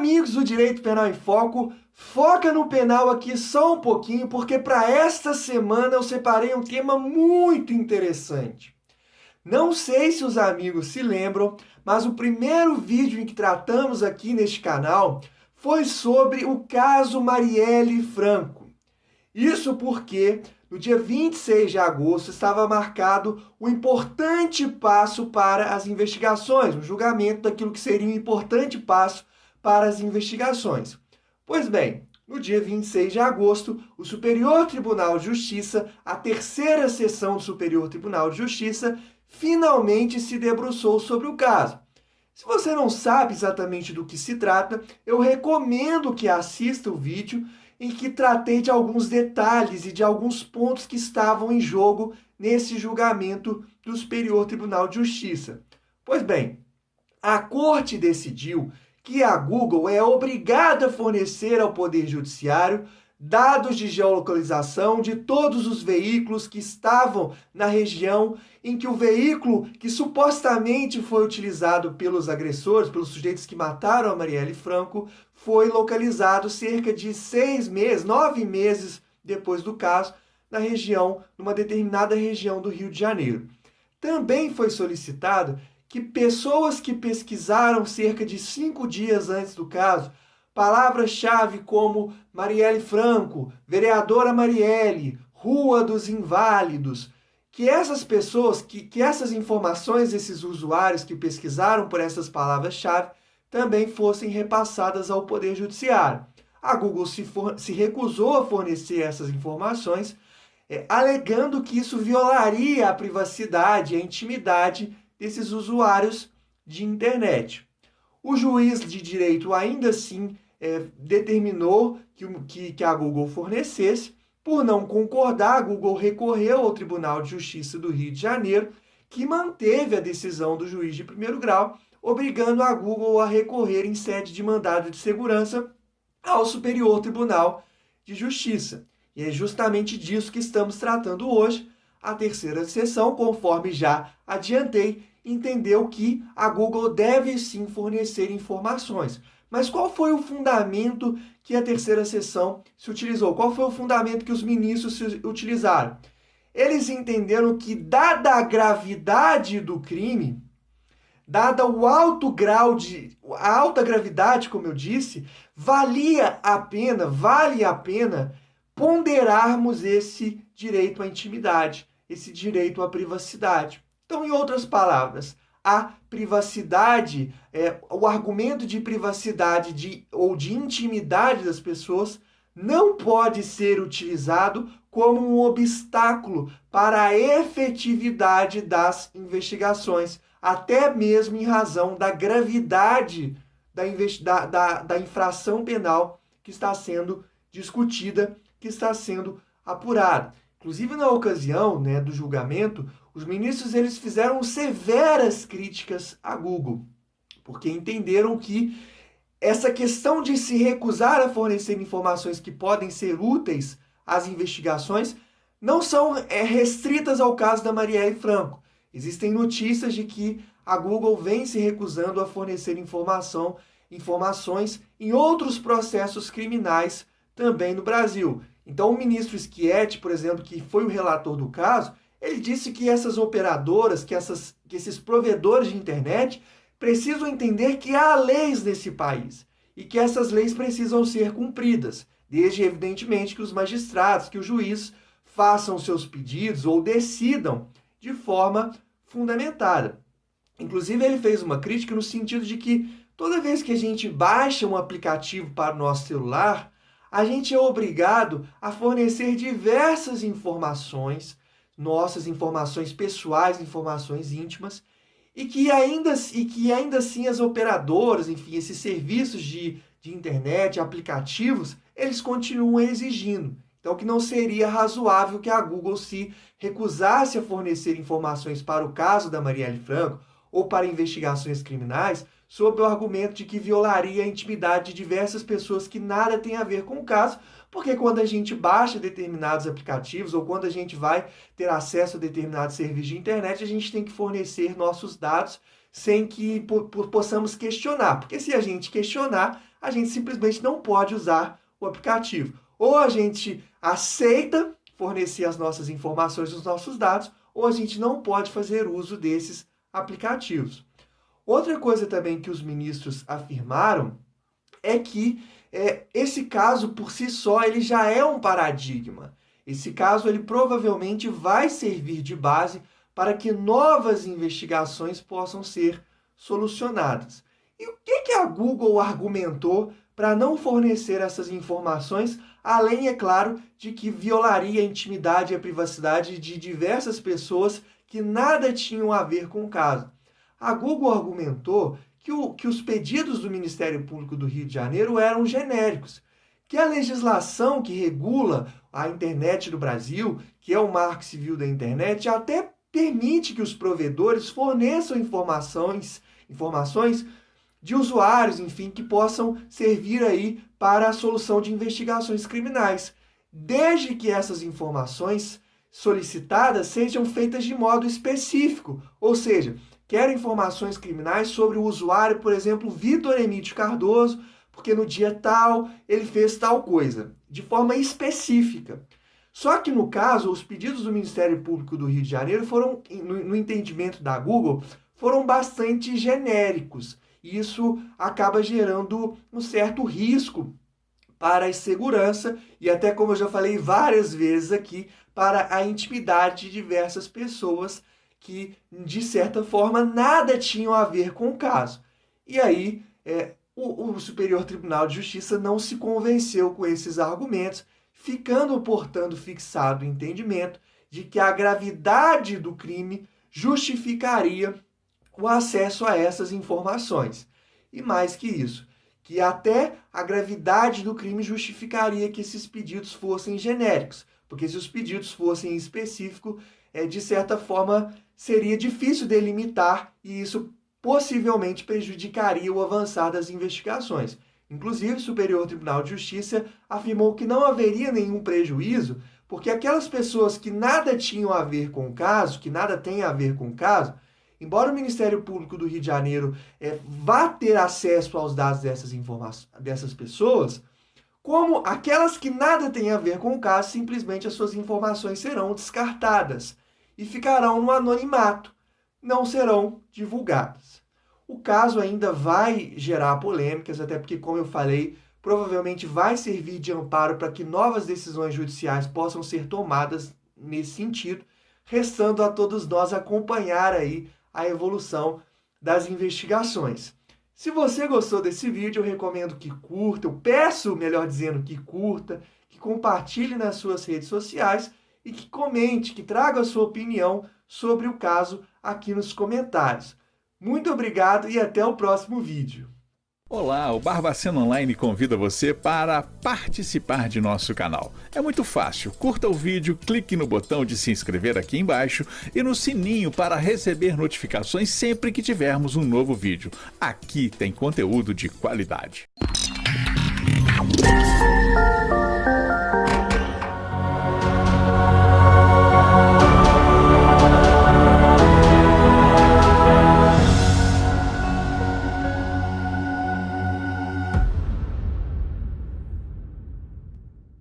Amigos do Direito Penal em Foco, foca no penal aqui só um pouquinho, porque para esta semana eu separei um tema muito interessante. Não sei se os amigos se lembram, mas o primeiro vídeo em que tratamos aqui neste canal foi sobre o caso Marielle Franco. Isso porque no dia 26 de agosto estava marcado um importante passo para as investigações, o julgamento daquilo que seria um importante passo para as investigações. Pois bem, no dia 26 de agosto, o Superior Tribunal de Justiça, a terceira sessão do Superior Tribunal de Justiça, finalmente se debruçou sobre o caso. Se você não sabe exatamente do que se trata, eu recomendo que assista o vídeo em que tratei de alguns detalhes e de alguns pontos que estavam em jogo nesse julgamento do Superior Tribunal de Justiça. Pois bem, a Corte decidiu que a Google é obrigada a fornecer ao Poder Judiciário dados de geolocalização de todos os veículos que estavam na região em que o veículo que supostamente foi utilizado pelos agressores, pelos sujeitos que mataram a Marielle Franco, foi localizado cerca de 9 meses depois do caso, na região, numa determinada região do Rio de Janeiro. Também foi solicitado que pessoas que pesquisaram cerca de 5 dias antes do caso, palavras-chave como Marielle Franco, vereadora Marielle, Rua dos Inválidos, que essas pessoas, que essas informações, esses usuários que pesquisaram por essas palavras-chave, também fossem repassadas ao Poder Judiciário. A Google se recusou a fornecer essas informações, alegando que isso violaria a privacidade, a intimidade desses usuários de internet. O juiz de direito ainda assim determinou que a Google fornecesse. Por não concordar, a Google recorreu ao Tribunal de Justiça do Rio de Janeiro, que manteve a decisão do juiz de primeiro grau, obrigando a Google a recorrer em sede de mandado de segurança ao Superior Tribunal de Justiça. E é justamente disso que estamos tratando hoje. A terceira sessão, conforme já adiantei, entendeu que a Google deve sim fornecer informações. Mas qual foi o fundamento que a terceira sessão se utilizou? Qual foi o fundamento que os ministros se utilizaram? Eles entenderam que, dada a gravidade do crime, dada o alto grau a alta gravidade, como eu disse, vale a pena ponderarmos esse direito à intimidade, esse direito à privacidade. Então, em outras palavras, a privacidade, o argumento de privacidade ou de intimidade das pessoas não pode ser utilizado como um obstáculo para a efetividade das investigações, até mesmo em razão da gravidade da infração penal que está sendo discutida, que está sendo apurada. Inclusive, na ocasião do julgamento, os ministros eles fizeram severas críticas à Google, porque entenderam que essa questão de se recusar a fornecer informações que podem ser úteis às investigações não são restritas ao caso da Marielle Franco. Existem notícias de que a Google vem se recusando a fornecer informações em outros processos criminais também no Brasil. Então, o ministro Schietti, por exemplo, que foi o relator do caso, ele disse que essas operadoras, que esses provedores de internet precisam entender que há leis nesse país e que essas leis precisam ser cumpridas, desde, evidentemente, que os magistrados, que os juízes façam seus pedidos ou decidam de forma fundamentada. Inclusive, ele fez uma crítica no sentido de que toda vez que a gente baixa um aplicativo para o nosso celular, a gente é obrigado a fornecer diversas informações, nossas informações pessoais, informações íntimas, e que ainda assim as operadoras, enfim, esses serviços de internet, aplicativos, eles continuam exigindo. Então, que não seria razoável que a Google se recusasse a fornecer informações para o caso da Marielle Franco ou para investigações criminais, sob o argumento de que violaria a intimidade de diversas pessoas que nada tem a ver com o caso, porque quando a gente baixa determinados aplicativos ou quando a gente vai ter acesso a determinados serviços de internet, a gente tem que fornecer nossos dados sem que possamos questionar. Porque se a gente questionar, a gente simplesmente não pode usar o aplicativo. Ou a gente aceita fornecer as nossas informações, os nossos dados, ou a gente não pode fazer uso desses aplicativos. Outra coisa também que os ministros afirmaram é que esse caso por si só ele já é um paradigma. Esse caso ele provavelmente vai servir de base para que novas investigações possam ser solucionadas. E o que a Google argumentou para não fornecer essas informações, além, é claro, de que violaria a intimidade e a privacidade de diversas pessoas que nada tinham a ver com o caso? A Google argumentou que os pedidos do Ministério Público do Rio de Janeiro eram genéricos, que a legislação que regula a internet do Brasil, que é o Marco Civil da Internet, até permite que os provedores forneçam informações de usuários, enfim, que possam servir aí para a solução de investigações criminais, desde que essas informações solicitadas sejam feitas de modo específico, ou seja, quero informações criminais sobre o usuário, por exemplo, Vitor Emídio Cardoso, porque no dia tal ele fez tal coisa, de forma específica. Só que no caso, os pedidos do Ministério Público do Rio de Janeiro foram, no entendimento da Google, foram bastante genéricos. E isso acaba gerando um certo risco para a segurança e até, como eu já falei várias vezes aqui, para a intimidade de diversas pessoas que, de certa forma, nada tinham a ver com o caso. E aí, o Superior Tribunal de Justiça não se convenceu com esses argumentos, ficando, portanto, fixado o entendimento de que a gravidade do crime justificaria o acesso a essas informações. E mais que isso, que até a gravidade do crime justificaria que esses pedidos fossem genéricos, porque se os pedidos fossem específicos, de certa forma, seria difícil delimitar e isso possivelmente prejudicaria o avançar das investigações. Inclusive, o Superior Tribunal de Justiça afirmou que não haveria nenhum prejuízo, porque aquelas pessoas que nada tinham a ver com o caso, que nada têm a ver com o caso, embora o Ministério Público do Rio de Janeiro vá ter acesso aos dados dessas pessoas, como aquelas que nada têm a ver com o caso, simplesmente as suas informações serão descartadas e ficarão no anonimato, não serão divulgadas. O caso ainda vai gerar polêmicas, até porque, como eu falei, provavelmente vai servir de amparo para que novas decisões judiciais possam ser tomadas nesse sentido, restando a todos nós acompanhar aí a evolução das investigações. Se você gostou desse vídeo, eu recomendo que curta, eu peço, melhor dizendo, que curta, que compartilhe nas suas redes sociais e que comente, que traga a sua opinião sobre o caso aqui nos comentários. Muito obrigado e até o próximo vídeo. Olá, o Barbacena Online convida você para participar de nosso canal. É muito fácil, curta o vídeo, clique no botão de se inscrever aqui embaixo e no sininho para receber notificações sempre que tivermos um novo vídeo. Aqui tem conteúdo de qualidade.